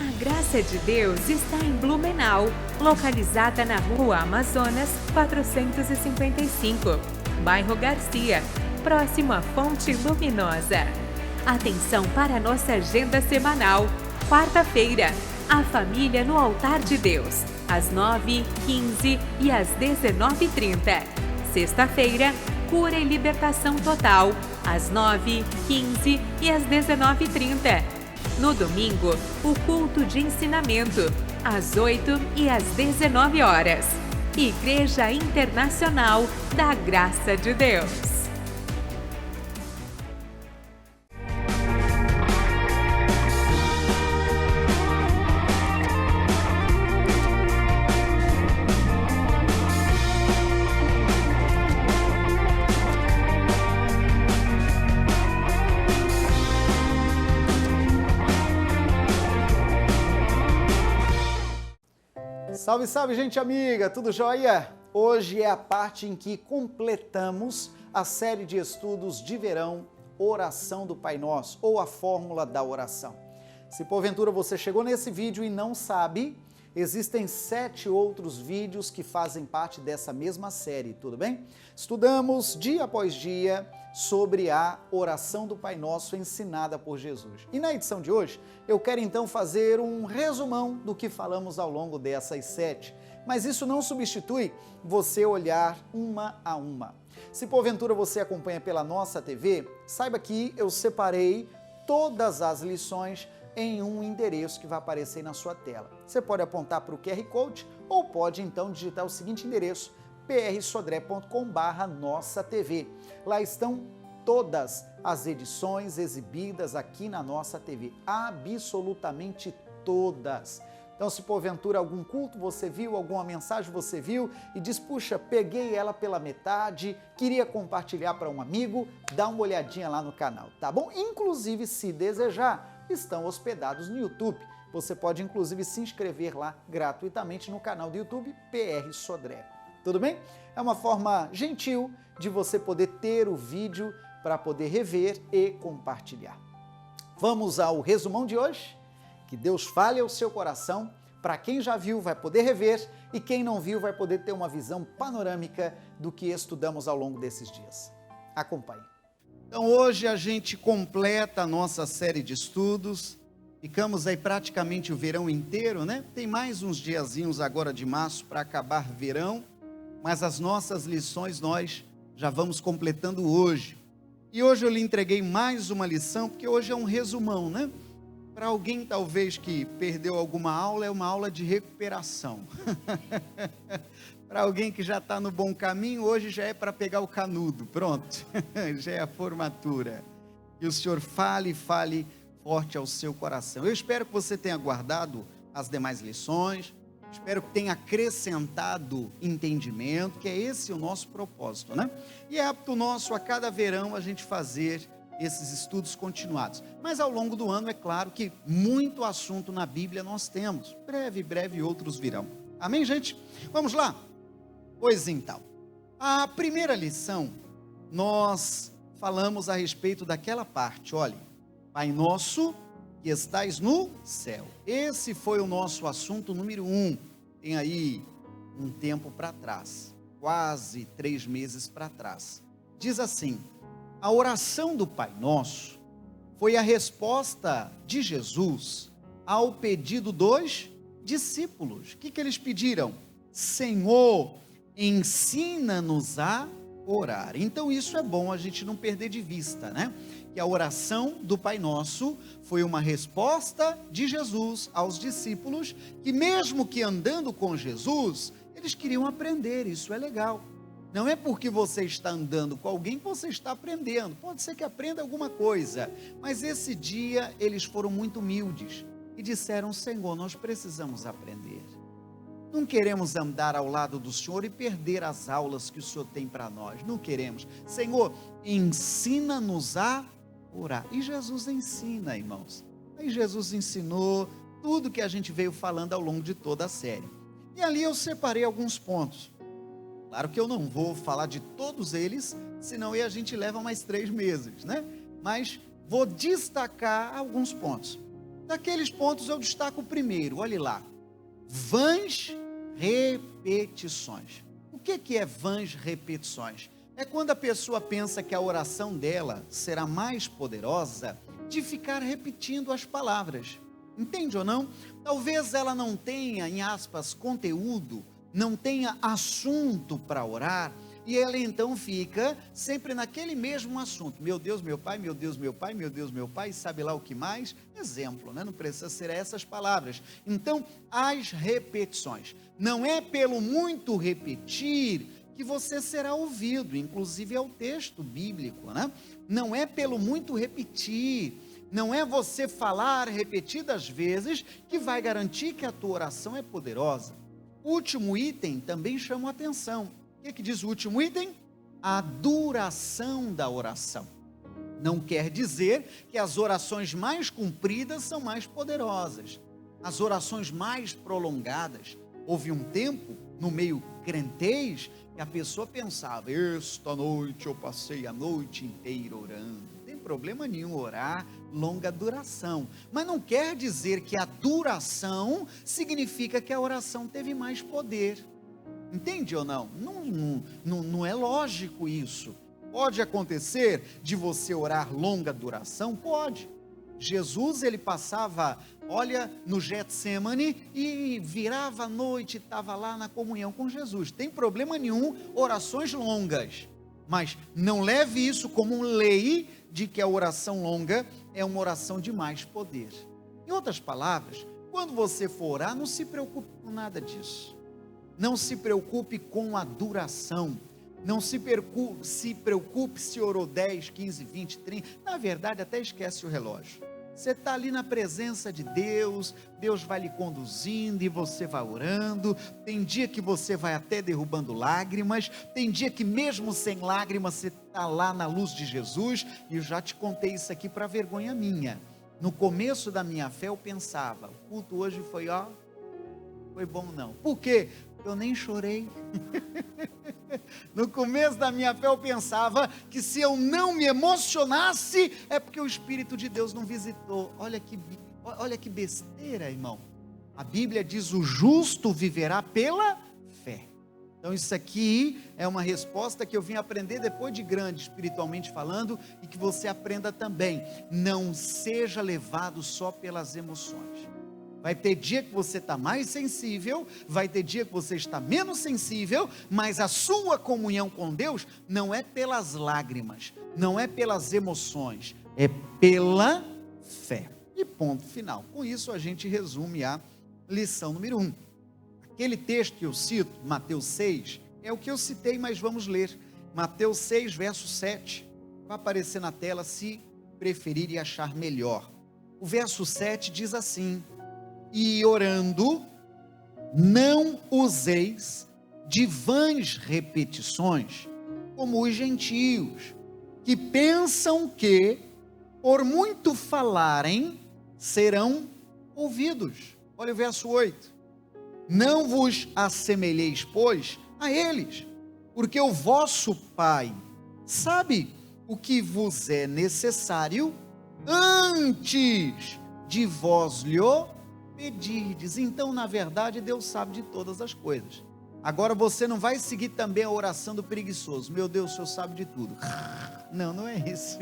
A Graça de Deus está em Blumenau, localizada na Rua Amazonas 455, bairro Garcia, próximo à Fonte Luminosa. Atenção para a nossa agenda semanal. Quarta-feira, a família no altar de Deus, às 9h15 e às 19h30. Sexta-feira, cura e libertação total, às 9h15 e às 19h30. No domingo, o culto de ensinamento, às 8h e às 19h. Igreja Internacional da Graça de Deus. Salve, salve, gente amiga, tudo jóia? Hoje é a parte em que completamos a série de estudos de verão, Oração do Pai Nosso, ou a Fórmula da Oração. Se porventura você chegou nesse vídeo e não sabe, existem 7 outros vídeos que fazem parte dessa mesma série, tudo bem? Estudamos dia após dia sobre a oração do Pai Nosso ensinada por Jesus. E na edição de hoje, eu quero então fazer um resumão do que falamos ao longo dessas 7, mas isso não substitui você olhar uma a uma. Se porventura você acompanha pela nossa TV, saiba que eu separei todas as lições em um endereço que vai aparecer na sua tela. Você pode apontar para o QR Code ou pode então digitar o seguinte endereço: prsodré.com/nossa-tv. Lá estão todas as edições exibidas aqui na nossa TV, absolutamente todas. Então, se porventura algum culto você viu, alguma mensagem você viu e diz, puxa, peguei ela pela metade, queria compartilhar para um amigo, dá uma olhadinha lá no canal, tá bom? Inclusive, se desejar, estão hospedados no YouTube. Você pode inclusive se inscrever lá gratuitamente no canal do YouTube PR Sodré. Tudo bem? É uma forma gentil de você poder ter o vídeo para poder rever e compartilhar. Vamos ao resumão de hoje? Que Deus fale ao seu coração. Para quem já viu vai poder rever e quem não viu vai poder ter uma visão panorâmica do que estudamos ao longo desses dias. Acompanhe. Então hoje a gente completa a nossa série de estudos. Ficamos aí praticamente o verão inteiro, né? Tem mais uns diazinhos agora de março para acabar verão, mas as nossas lições nós já vamos completando hoje. E hoje eu lhe entreguei mais uma lição, porque hoje é um resumão, né? Para alguém talvez que perdeu alguma aula, é uma aula de recuperação. Para alguém que já está no bom caminho, hoje já é para pegar o canudo, pronto. Já é a formatura. Que o Senhor fale forte ao seu coração. Eu espero que você tenha guardado as demais lições, espero que tenha acrescentado entendimento, que é esse o nosso propósito, né? E é hábito nosso a cada verão a gente fazer esses estudos continuados. Mas ao longo do ano, é claro que muito assunto na Bíblia nós temos. Breve outros virão. Amém, gente? Vamos lá? Pois então, a primeira lição, nós falamos a respeito daquela parte, olha, Pai Nosso que estais no céu. Esse foi o nosso assunto número 1. Tem aí um tempo para trás, quase 3 meses para trás. Diz assim: a oração do Pai Nosso foi a resposta de Jesus ao pedido dos discípulos. O que eles pediram? Senhor, ensina-nos a orar. Então isso é bom a gente não perder de vista, né? Que a oração do Pai Nosso foi uma resposta de Jesus aos discípulos, que mesmo que andando com Jesus, eles queriam aprender. Isso é legal. Não é porque você está andando com alguém que você está aprendendo. Pode ser que aprenda alguma coisa, mas esse dia eles foram muito humildes e disseram: Senhor, nós precisamos aprender. Não queremos andar ao lado do Senhor e perder as aulas que o Senhor tem para nós. Não queremos. Senhor, ensina-nos a orar. E Jesus ensina, irmãos. Aí Jesus ensinou tudo que a gente veio falando ao longo de toda a série. E ali eu separei alguns pontos. Claro que eu não vou falar de todos eles, senão aí a gente leva mais 3 meses, né? Mas vou destacar alguns pontos. Daqueles pontos eu destaco o primeiro, olhe lá. Vãs repetições. O que é vãs repetições? É quando a pessoa pensa que a oração dela será mais poderosa de ficar repetindo as palavras. Entende ou não? Talvez ela não tenha, em aspas, conteúdo, não tenha assunto para orar, e ela então fica sempre naquele mesmo assunto. Meu Deus, meu Pai, meu Deus, meu Pai, meu Deus, meu Pai, sabe lá o que mais? Exemplo, né? Não precisa ser essas palavras. Então, as repetições. Não é pelo muito repetir que você será ouvido, inclusive é o texto bíblico, né? Não é pelo muito repetir, não é você falar repetidas vezes que vai garantir que a tua oração é poderosa. O último item também chama a atenção. O que diz o último item? A duração da oração. Não quer dizer que as orações mais compridas são mais poderosas. As orações mais prolongadas. Houve um tempo, no meio crentez, que a pessoa pensava, esta noite eu passei a noite inteira orando. Não tem problema nenhum orar longa duração. Mas não quer dizer que a duração significa que a oração teve mais poder. Entende ou não? Não é lógico isso. Pode acontecer de você orar longa duração? Pode. Jesus, ele passava, olha, no Getsemane e virava a noite, estava lá na comunhão com Jesus. Tem problema nenhum, orações longas. Mas não leve isso como lei de que a oração longa é uma oração de mais poder. Em outras palavras, quando você for orar, não se preocupe com nada disso. Não se preocupe com a duração. Não se preocupe se orou 10, 15, 20, 30. Na verdade, até esquece o relógio. Você está ali na presença de Deus, Deus vai lhe conduzindo e você vai orando. Tem dia que você vai até derrubando lágrimas. Tem dia que mesmo sem lágrimas você está lá na luz de Jesus. E eu já te contei isso aqui para vergonha minha. No começo da minha fé eu pensava, o culto hoje foi foi bom não. Por quê? Eu nem chorei. No começo da minha fé eu pensava que se eu não me emocionasse, é porque o Espírito de Deus não visitou. Olha que besteira, irmão. A Bíblia diz, o justo viverá pela fé. Então isso aqui é uma resposta que eu vim aprender depois de grande, espiritualmente falando, e que você aprenda também. Não seja levado só pelas emoções. Vai ter dia que você está mais sensível, vai ter dia que você está menos sensível, mas a sua comunhão com Deus não é pelas lágrimas, não é pelas emoções, é pela fé. E ponto final. Com isso a gente resume a lição número 1. Aquele texto que eu cito, Mateus 6, é o que eu citei, mas vamos ler. Mateus 6, verso 7. Vai aparecer na tela se preferir e achar melhor. O verso 7 diz assim: e orando, não useis de vãs repetições, como os gentios, que pensam que, por muito falarem, serão ouvidos. Olha o verso 8. Não vos assemelheis, pois, a eles, porque o vosso Pai sabe o que vos é necessário antes de vós lhe pedirdes. Então, na verdade, Deus sabe de todas as coisas. Agora você não vai seguir também a oração do preguiçoso. Meu Deus, o Senhor sabe de tudo. Não é isso.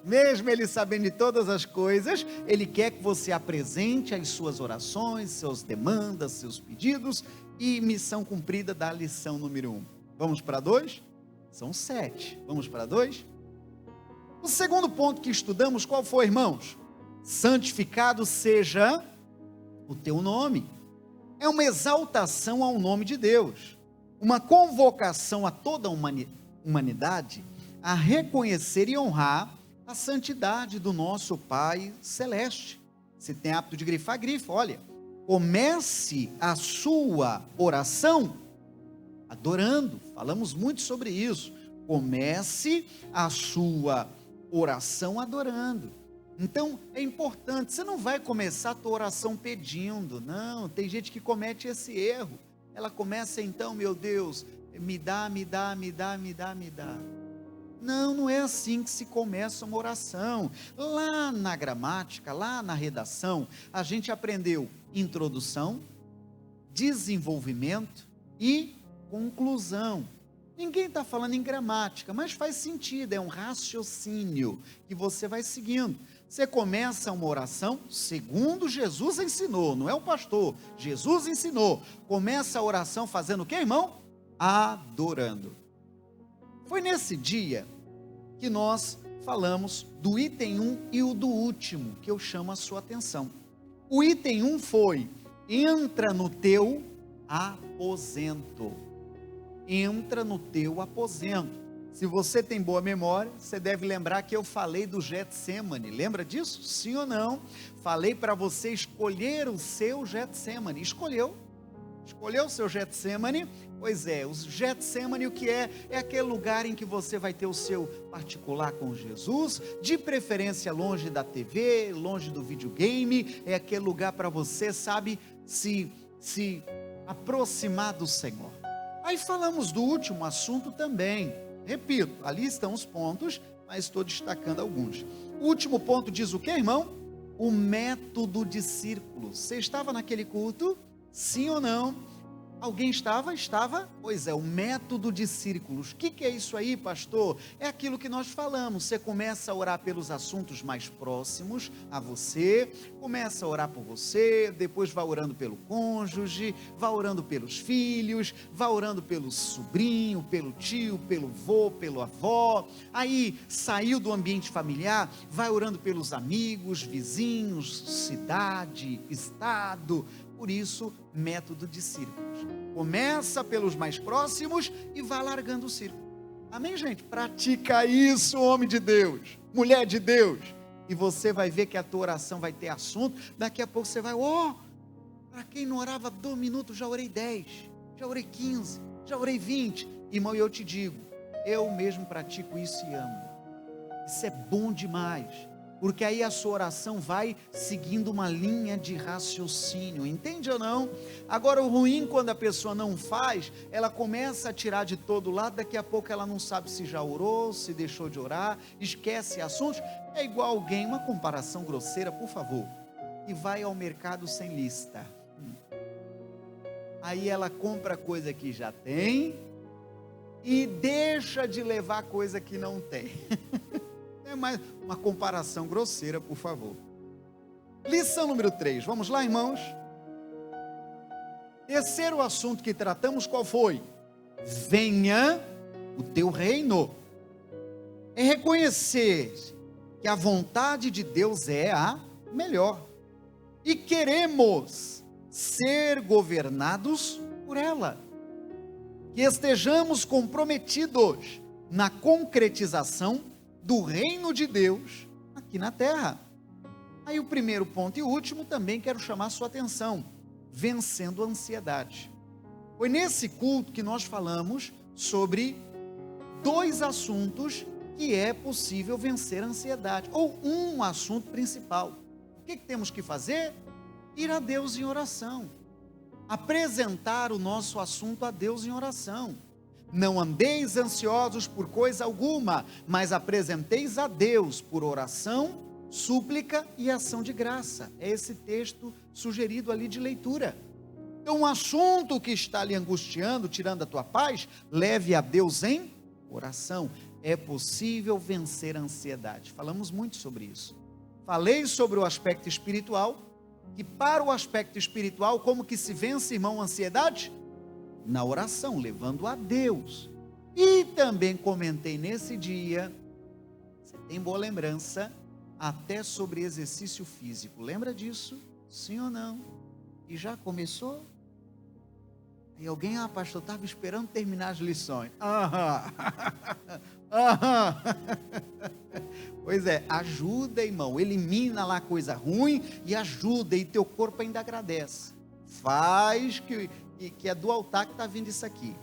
Mesmo Ele sabendo de todas as coisas, Ele quer que você apresente as suas orações, suas demandas, seus pedidos, e missão cumprida da lição número 1. Vamos para 2? São 7. Vamos para 2? O segundo ponto que estudamos, qual foi, irmãos? Santificado seja o teu nome. É uma exaltação ao nome de Deus, uma convocação a toda a humanidade a reconhecer e honrar a santidade do nosso Pai Celeste. Se tem hábito de grifar, grifa. Olha, comece a sua oração adorando. Falamos muito sobre isso. Comece a sua oração adorando. Então, é importante, você não vai começar a tua oração pedindo, não, tem gente que comete esse erro, ela começa então, meu Deus, me dá, me dá, me dá, me dá, me dá. Não, não é assim que se começa uma oração. Lá na gramática, lá na redação, a gente aprendeu introdução, desenvolvimento e conclusão. Ninguém está falando em gramática, mas faz sentido, é um raciocínio que você vai seguindo. Você começa uma oração segundo Jesus ensinou, não é o pastor, Jesus ensinou. Começa a oração fazendo o que, irmão? Adorando. Foi nesse dia que nós falamos do item 1 e o do último, que eu chamo a sua atenção. O item 1 foi: entra no teu aposento. Entra no teu aposento. Se você tem boa memória, você deve lembrar que eu falei do Getsemane. Lembra disso? Sim ou não? Falei para você escolher o seu Getsemane. Escolheu o seu Getsemane? Pois é, o Getsemane o que é? É aquele lugar em que você vai ter o seu particular com Jesus, de preferência longe da TV, longe do videogame, é aquele lugar para você, sabe, se aproximar do Senhor. Aí falamos do último assunto também, repito, ali estão os pontos, mas estou destacando alguns. O último ponto diz o que, irmão? O método de círculos. Você estava naquele culto? Sim ou não? Alguém estava? Estava? Pois é, o método de círculos. O que é isso aí, pastor? É aquilo que nós falamos. Você começa a orar pelos assuntos mais próximos a você, começa a orar por você, depois vai orando pelo cônjuge, vai orando pelos filhos, vai orando pelo sobrinho, pelo tio, pelo vô, pelo avó. Aí saiu do ambiente familiar, vai orando pelos amigos, vizinhos, cidade, estado. Por isso, método de círculos. Começa pelos mais próximos e vai largando o círculo. Amém, gente? Pratica isso, homem de Deus, mulher de Deus. E você vai ver que a tua oração vai ter assunto. Daqui a pouco você vai, para quem não orava 2 minutos, já orei 10, já orei 15, já orei 20. Irmão, e eu te digo, eu mesmo pratico isso e amo. Isso é bom demais. Porque aí a sua oração vai seguindo uma linha de raciocínio, entende ou não? Agora o ruim quando a pessoa não faz, ela começa a tirar de todo lado, daqui a pouco ela não sabe se já orou, se deixou de orar, esquece assuntos. É igual alguém, uma comparação grosseira, por favor, que vai ao mercado sem lista. Aí ela compra coisa que já tem e deixa de levar coisa que não tem. É mais uma comparação grosseira, por favor. Lição número 3, vamos lá, irmãos? Terceiro assunto que tratamos, qual foi? Venha o teu reino. É reconhecer que a vontade de Deus é a melhor. E queremos ser governados por ela. Que estejamos comprometidos na concretização do reino de Deus aqui na terra. Aí o primeiro ponto e último também quero chamar a sua atenção, vencendo a ansiedade. Foi nesse culto que nós falamos sobre 2 assuntos que é possível vencer a ansiedade, ou um assunto principal. O que temos que fazer? Ir a Deus em oração, apresentar o nosso assunto a Deus em oração. Não andeis ansiosos por coisa alguma, mas apresenteis a Deus por oração, súplica e ação de graça. É esse texto sugerido ali de leitura. Então, um assunto que está lhe angustiando, tirando a tua paz, leve a Deus em oração. É possível vencer a ansiedade. Falamos muito sobre isso. Falei sobre o aspecto espiritual, que para o aspecto espiritual, como que se vence, irmão, a ansiedade? Na oração, levando a Deus. E também comentei nesse dia, você tem boa lembrança, até sobre exercício físico. Lembra disso? Sim ou não? E já começou? E alguém, pastor, estava esperando terminar as lições. Pois é, ajuda, irmão, elimina lá coisa ruim e ajuda, e teu corpo ainda agradece. Faz que é do altar que está vindo isso aqui.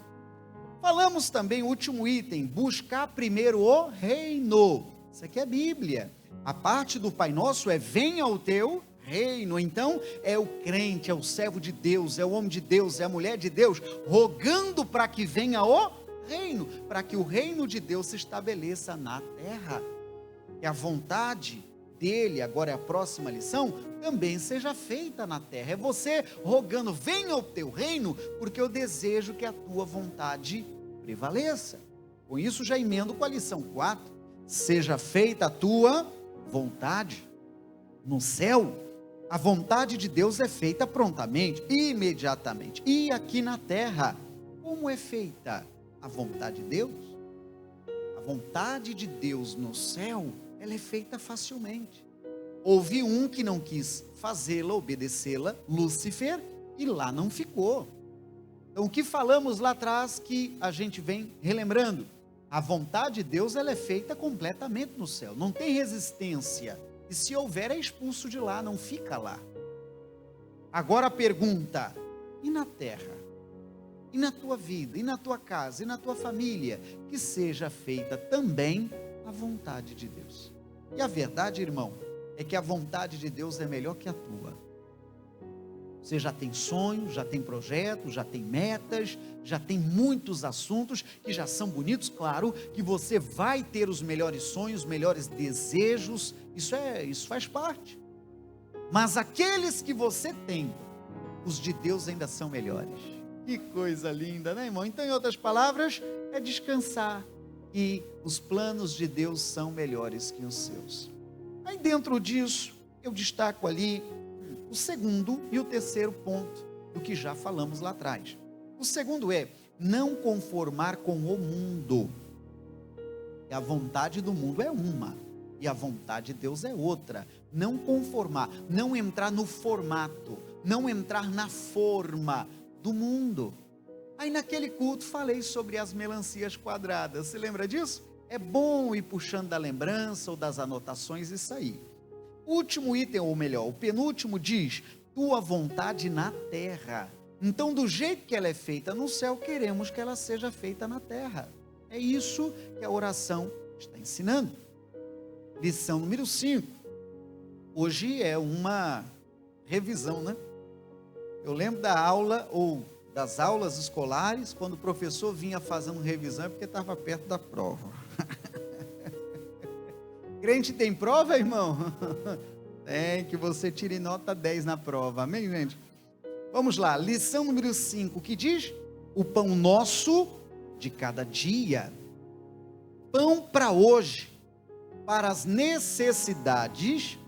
Falamos também, o último item, buscar primeiro o reino. Isso aqui é Bíblia. A parte do Pai Nosso é venha o teu reino. Então é o crente, é o servo de Deus, é o homem de Deus, é a mulher de Deus, rogando para que venha o reino, para que o reino de Deus se estabeleça na terra. E a vontade dele, agora é a próxima lição, também seja feita na terra. É você rogando, venha o teu reino, porque eu desejo que a tua vontade prevaleça. Com isso já emendo com a lição 4, seja feita a tua vontade. No céu, a vontade de Deus é feita prontamente, imediatamente, e aqui na terra, como é feita a vontade de Deus? A vontade de Deus no céu, ela é feita facilmente. Houve um que não quis fazê-la, obedecê-la, Lúcifer, e lá não ficou. Então o que falamos lá atrás, que a gente vem relembrando, a vontade de Deus, ela é feita completamente no céu, não tem resistência, e se houver é expulso de lá, não fica lá. Agora a pergunta, e na terra? E na tua vida, e na tua casa, e na tua família, que seja feita também a vontade de Deus. E a verdade, irmão, é que a vontade de Deus é melhor que a tua. Você já tem sonhos, já tem projetos, já tem metas, já tem muitos assuntos que já são bonitos, claro, que você vai ter os melhores sonhos, os melhores desejos, isso faz parte. Mas aqueles que você tem, os de Deus ainda são melhores. Que coisa linda, né, irmão? Então, em outras palavras, é descansar, e os planos de Deus são melhores que os seus. Aí dentro disso, eu destaco ali o segundo e o terceiro ponto do que já falamos lá atrás. O segundo é não conformar com o mundo. E a vontade do mundo é uma, e a vontade de Deus é outra. Não conformar, não entrar no formato, não entrar na forma do mundo. Aí naquele culto falei sobre as melancias quadradas, você lembra disso? É bom ir puxando da lembrança ou das anotações isso aí. O último item, ou melhor, o penúltimo diz, tua vontade na terra. Então do jeito que ela é feita no céu, queremos que ela seja feita na terra. É isso que a oração está ensinando. Lição número 5. Hoje é uma revisão, né? Eu lembro da aula, ou das aulas escolares, quando o professor vinha fazendo revisão, é porque estava perto da prova. Crente tem prova, irmão? Tem, que você tire nota 10 na prova, amém, gente? Vamos lá, lição número 5, que diz? O pão nosso de cada dia. Pão para hoje, para as necessidades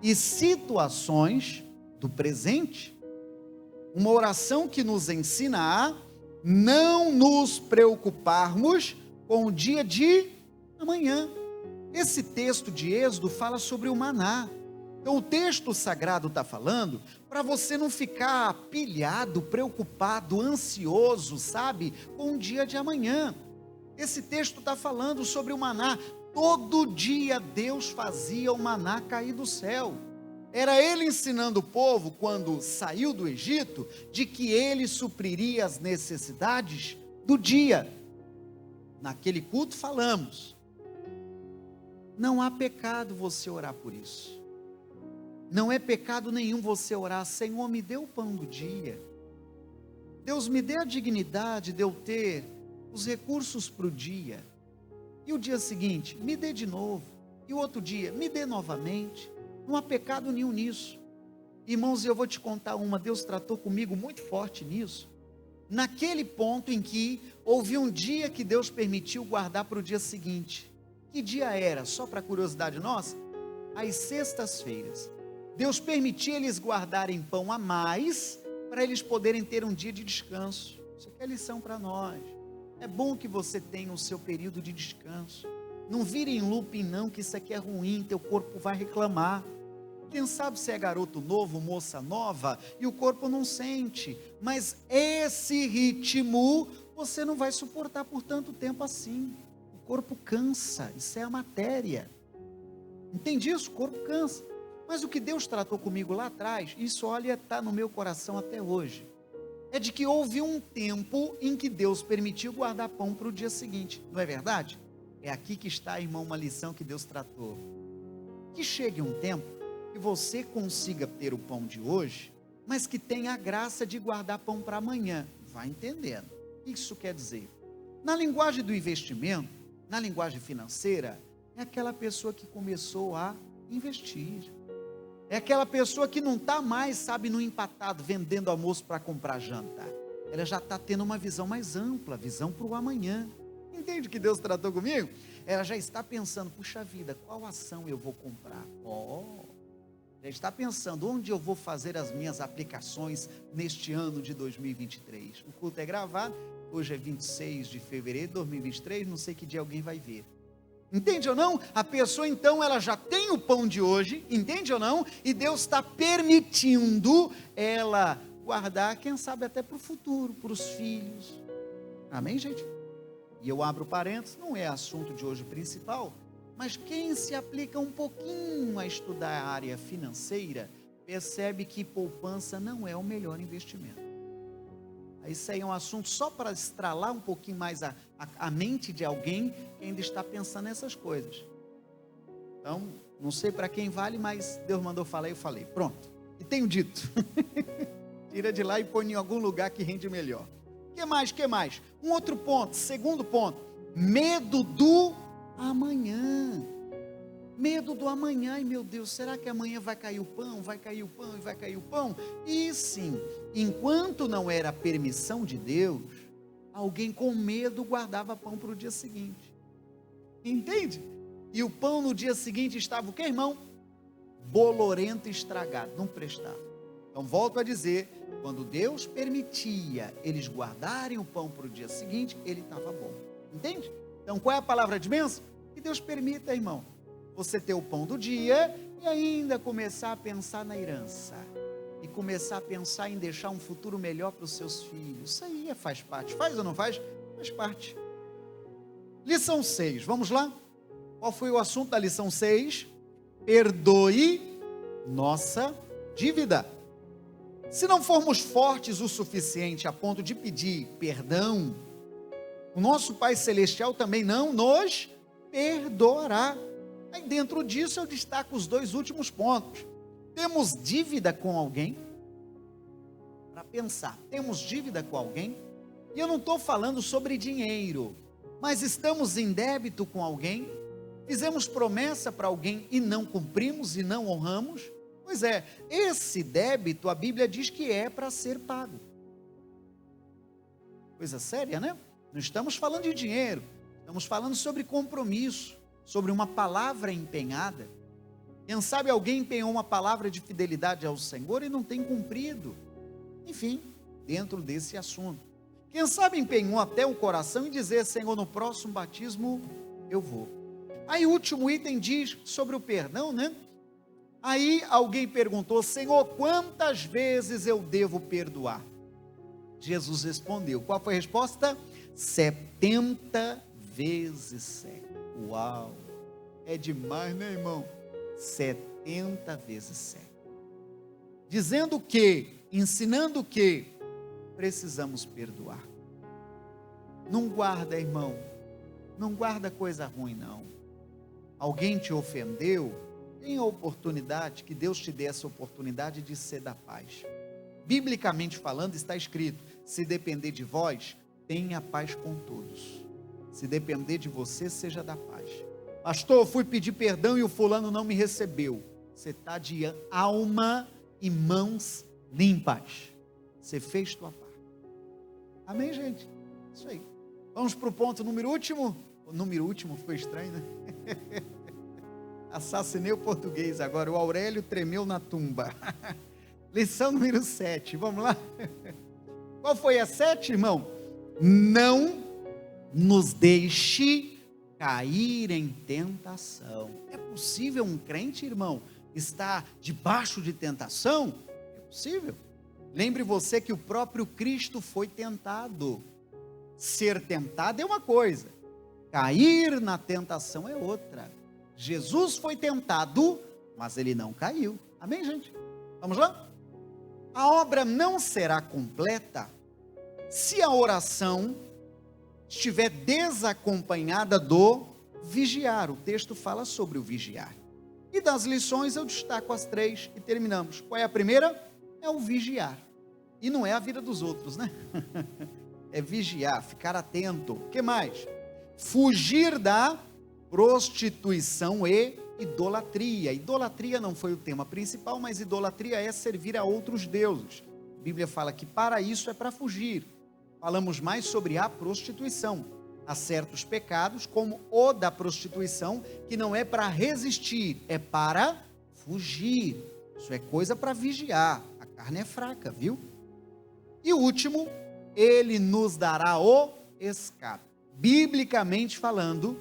e situações do presente. Uma oração que nos ensina a não nos preocuparmos com o dia de amanhã. Esse texto de Êxodo fala sobre o maná. Então o texto sagrado está falando para você não ficar pilhado, preocupado, ansioso, sabe, com o dia de amanhã. Esse texto está falando sobre o maná. Todo dia Deus fazia o maná cair do céu. Era ele ensinando o povo, quando saiu do Egito, de que ele supriria as necessidades do dia. Naquele culto falamos, não há pecado você orar por isso. Não é pecado nenhum você orar, Senhor, me dê o pão do dia. Deus, me dê a dignidade de eu ter os recursos para o dia. E o dia seguinte, me dê de novo. E o outro dia, me dê novamente. Não há pecado nenhum nisso. Irmãos, eu vou te contar uma, Deus tratou comigo muito forte nisso. Naquele ponto em que houve um dia que Deus permitiu guardar para o dia seguinte. Que dia era? Só para curiosidade nossa? Às sextas-feiras. Deus permitia eles guardarem pão a mais, para eles poderem ter um dia de descanso. Isso aqui é lição para nós. É bom que você tenha o seu período de descanso. Não vire em looping não, que isso aqui é ruim, teu corpo vai reclamar. Quem sabe você é garoto novo, moça nova, e o corpo não sente. Mas esse ritmo, você não vai suportar por tanto tempo assim. O corpo cansa, isso é a matéria. Entende isso? O corpo cansa. Mas o que Deus tratou comigo lá atrás, isso, olha, está no meu coração até hoje. É de que houve um tempo em que Deus permitiu guardar pão para o dia seguinte. Não é verdade? É aqui que está, irmão, uma lição que Deus tratou. Que chegue um tempo que você consiga ter o pão de hoje, mas que tenha a graça de guardar pão para amanhã. Vai entendendo. O que isso quer dizer? Na linguagem do investimento, na linguagem financeira, é aquela pessoa que começou a investir. É aquela pessoa que não está mais, sabe, no empatado, vendendo almoço para comprar janta. Ela já está tendo uma visão mais ampla, visão para o amanhã. Entende o que Deus tratou comigo? Ela já está pensando, puxa vida, qual ação eu vou comprar? Já está pensando, onde eu vou fazer as minhas aplicações neste ano de 2023. O culto é gravado, hoje é 26 de fevereiro de 2023, não sei que dia alguém vai ver. Entende ou não? A pessoa então, ela já tem o pão de hoje, entende ou não? E Deus está permitindo ela guardar, quem sabe até para o futuro, para os filhos. Amém, gente? E eu abro parênteses, não é assunto de hoje principal, mas quem se aplica um pouquinho a estudar a área financeira, percebe que poupança não é o melhor investimento. Isso aí é um assunto só para estralar um pouquinho mais a mente de alguém que ainda está pensando nessas coisas. Então, não sei para quem vale, mas Deus mandou falar e eu falei. Pronto, e tenho dito. Tira de lá e põe em algum lugar que rende melhor. Que mais? Um outro ponto, segundo ponto, medo do amanhã. Medo do amanhã. Ai meu Deus, será que amanhã vai cair o pão? Vai cair o pão e vai cair o pão? E sim, enquanto não era permissão de Deus, alguém com medo guardava pão para o dia seguinte. Entende? E o pão no dia seguinte estava o que, irmão? Bolorento e estragado, não prestava. Então volto a dizer, quando Deus permitia eles guardarem o pão para o dia seguinte, ele estava bom. Entende? Então qual é a palavra de bênção? Que Deus permita, irmão, você ter o pão do dia e ainda começar a pensar na herança. E começar a pensar em deixar um futuro melhor para os seus filhos. Isso aí faz parte. Faz ou não faz? Faz parte. Lição 6, vamos lá? Qual foi o assunto da lição 6? Perdoe nossa dívida. Se não formos fortes o suficiente a ponto de pedir perdão, o nosso Pai Celestial também não nos perdoará. Aí dentro disso eu destaco os dois últimos pontos. Temos dívida com alguém? Para pensar, temos dívida com alguém? E eu não estou falando sobre dinheiro, mas estamos em débito com alguém? Fizemos promessa para alguém e não cumprimos e não honramos? Pois é, esse débito a Bíblia diz que é para ser pago. Coisa séria, né? Não estamos falando de dinheiro, estamos falando sobre compromisso, sobre uma palavra empenhada. Quem sabe alguém empenhou uma palavra de fidelidade ao Senhor e não tem cumprido. Enfim, dentro desse assunto. Quem sabe empenhou até o coração em dizer, Senhor, no próximo batismo eu vou. Aí o último item diz sobre o perdão, né? Aí alguém perguntou, Senhor, quantas vezes eu devo perdoar? Jesus respondeu, qual foi a resposta? 70 vezes 7. Uau, é demais, né, irmão? 70 vezes 7. Dizendo que, ensinando que precisamos perdoar. Não guarda, irmão, não guarda coisa ruim, não. Alguém te ofendeu, tem a oportunidade, que Deus te dê essa oportunidade de ser da paz. Biblicamente falando, está escrito, se depender de vós, tenha paz com todos. Se depender de você, seja da paz. Pastor, eu fui pedir perdão e o fulano não me recebeu. Você está de alma e mãos limpas. Você fez tua parte. Amém, gente? Isso aí. Vamos para o ponto número último. O número último ficou estranho, né? Assassinei o português agora. O Aurélio tremeu na tumba. Lição número 7. Vamos lá? Qual foi a 7, irmão? Não nos deixe cair em tentação. É possível um crente, irmão, estar debaixo de tentação? É possível. Lembre você que o próprio Cristo foi tentado. Ser tentado é uma coisa, cair na tentação é outra. Jesus foi tentado, mas ele não caiu. Amém, gente? Vamos lá? A obra não será completa se a oração estiver desacompanhada do vigiar. O texto fala sobre o vigiar. E das lições eu destaco as 3 e terminamos. Qual é a primeira? É o vigiar. E não é a vida dos outros, né? é vigiar, ficar atento. O que mais? Fugir da prostituição e idolatria. Idolatria não foi o tema principal, mas idolatria é servir a outros deuses. A Bíblia fala que para isso é para fugir. Falamos mais sobre a prostituição. Há certos pecados, como o da prostituição, que não é para resistir, é para fugir. Isso é coisa para vigiar. A carne é fraca, viu? E o último, ele nos dará o escape. Biblicamente falando,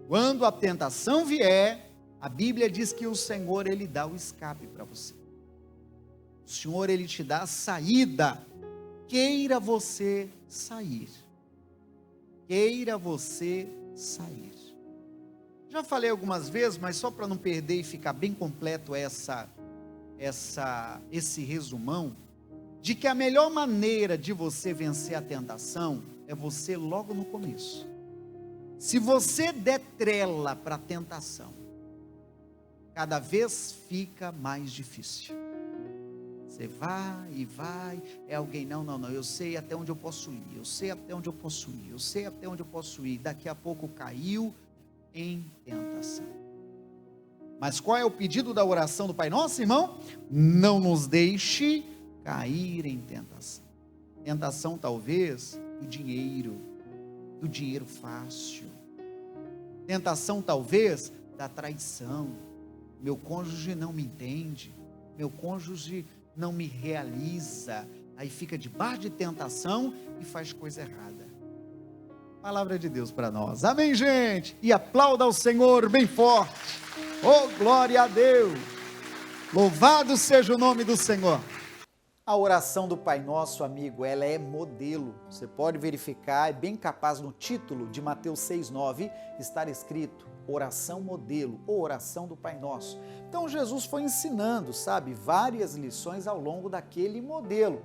quando a tentação vier, a Bíblia diz que o Senhor, ele dá o escape para você. O Senhor, ele te dá a saída. Queira você sair. Queira você sair. Já falei algumas vezes, mas só para não perder e ficar bem completo esse resumão, de que a melhor maneira de você vencer a tentação é você logo no começo. Se você der trela para a tentação, cada vez fica mais difícil. Você vai, é alguém, não, eu sei até onde eu posso ir, eu sei até onde eu posso ir, daqui a pouco caiu em tentação. Mas qual é o pedido da oração do Pai Nosso, irmão? Não nos deixe cair em tentação. Tentação talvez do dinheiro fácil. Tentação talvez da traição. Meu cônjuge não me entende, meu cônjuge não me realiza, aí fica debaixo de tentação e faz coisa errada. Palavra de Deus para nós, amém, gente? E aplauda ao Senhor bem forte, oh glória a Deus, louvado seja o nome do Senhor. A oração do Pai Nosso, amigo, ela é modelo, você pode verificar, é bem capaz no título de Mateus 6,9, estar escrito, oração modelo, ou oração do Pai Nosso. Então Jesus foi ensinando, várias lições ao longo daquele modelo.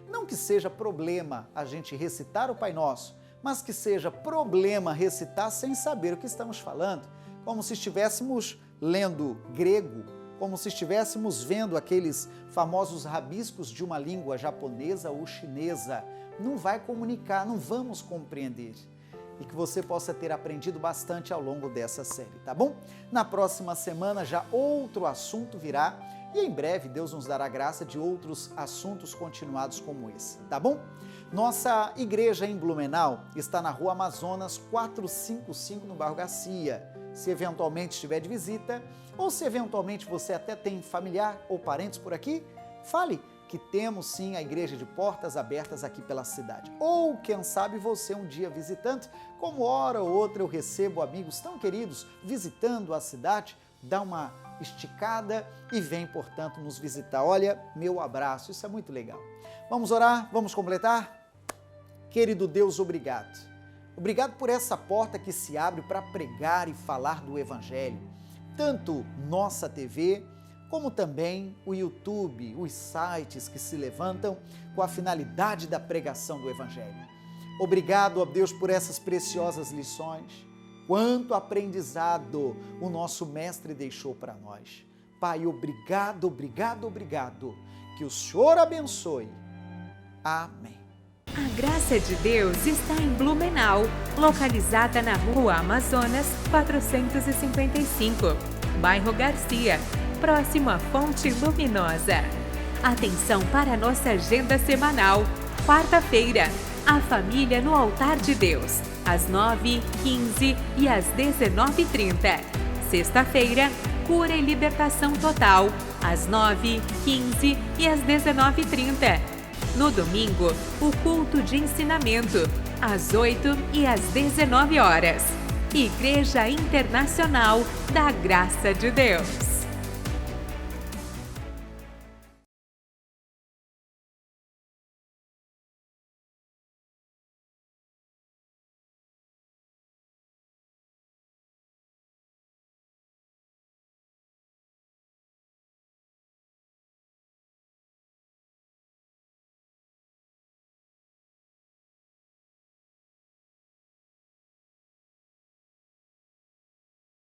Não que seja problema a gente recitar o Pai Nosso, mas que seja problema recitar sem saber o que estamos falando, como se estivéssemos lendo grego, como se estivéssemos vendo aqueles famosos rabiscos de uma língua japonesa ou chinesa. Não vai comunicar, não vamos compreender. E que você possa ter aprendido bastante ao longo dessa série, tá bom? Na próxima semana já outro assunto virá e em breve Deus nos dará graça de outros assuntos continuados como esse, tá bom? Nossa igreja em Blumenau está na Rua Amazonas 455 no bairro Garcia. Se eventualmente estiver de visita ou se eventualmente você até tem familiar ou parentes por aqui, fale que temos sim a igreja de portas abertas aqui pela cidade. Ou, quem sabe, você um dia visitante, como hora ou outra eu recebo amigos tão queridos visitando a cidade, dá uma esticada e vem, portanto, nos visitar. Olha, meu abraço, isso é muito legal. Vamos orar? Vamos completar? Querido Deus, obrigado. Obrigado por essa porta que se abre para pregar e falar do Evangelho. Tanto nossa TV, como também o YouTube, os sites que se levantam com a finalidade da pregação do Evangelho. Obrigado, ó Deus, por essas preciosas lições. Quanto aprendizado o nosso Mestre deixou para nós. Pai, obrigado, obrigado, obrigado. Que o Senhor abençoe. Amém. A graça de Deus está em Blumenau, localizada na Rua Amazonas 455, bairro Garcia, próximo à Fonte Luminosa. Atenção para a nossa agenda semanal. Quarta-feira, a família no altar de Deus, às 9h15 e às 19h30. Sexta-feira, cura e libertação total, às 9h15 e às 19h30. No domingo, o culto de ensinamento, às 8h e às 19h. Igreja Internacional da Graça de Deus.